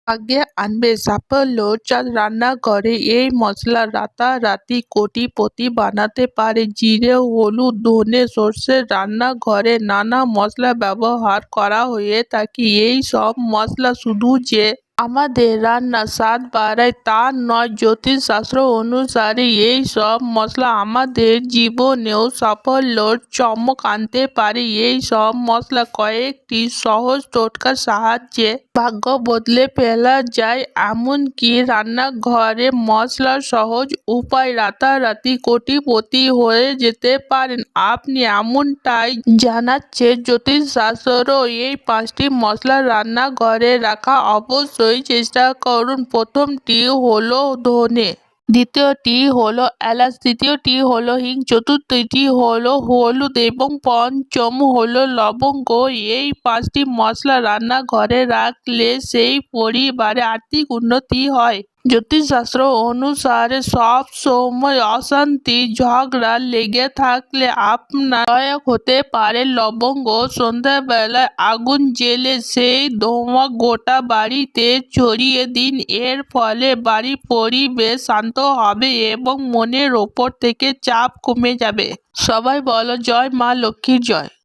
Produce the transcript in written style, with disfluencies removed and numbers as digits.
আগে আনবে সাফল্য। চাঁদ রান্নাঘরে এই মশলা রাতারাতি কোটিপতি বানাতে পারে। জিরে, হলুদ, ধনে, সর্ষে রান্নাঘরে নানা মশলা ব্যবহার করা হয়ে থাকে। এই সব মশলা শুধু যে আমাদের রান্নার স্বাদ বাড়ায় তা নয়, জ্যোতিষশাস্ত্র অনুসারে এই সব মশলা আমাদের জীবনেও সাফল্যর চমক আনতে পারে। এই সব মশলা কয়েকটি সহজ টোটকার সাহায্যে ভাগ্য বদলে ফেলা যায়। এমনকি রান্নাঘরে মশলার সহজ উপায় রাতারাতি কোটিপতি হয়ে যেতে পারেন আপনি, এমনটাই জানাচ্ছে জ্যোতিষশাস্ত্র। এই 5টি মশলা রান্নাঘরে রাখা অবশ্যই চেষ্টা করুন। প্রথমটি হলো ধনে, দ্বিতীয়টি হলো এলাচ, তৃতীয়টি হলো হিং, চতুর্থটি হলো হলুদ এবং পঞ্চম হলো লবঙ্গ। এই 5টি মশলা রান্নাঘরে রাখলে সেই পরিবারে আর্থিক উন্নতি হয়। জ্যোতিষশাস্ত্র অনুসারে সব সময় অশান্তি ঝগড়া লেগে থাকলে আপনার সহায়ক হতে পারে লবঙ্গ। সন্ধ্যাবেলায় আগুন জ্বেলে সেই ধোঁয়া গোটা বাড়িতে ছড়িয়ে দিন। এর ফলে বাড়ির পরিবেশ শান্ত হবে এবং মনের ওপর থেকে চাপ কমে যাবে। সবাই বলো জয় মা লক্ষ্মীর জয়।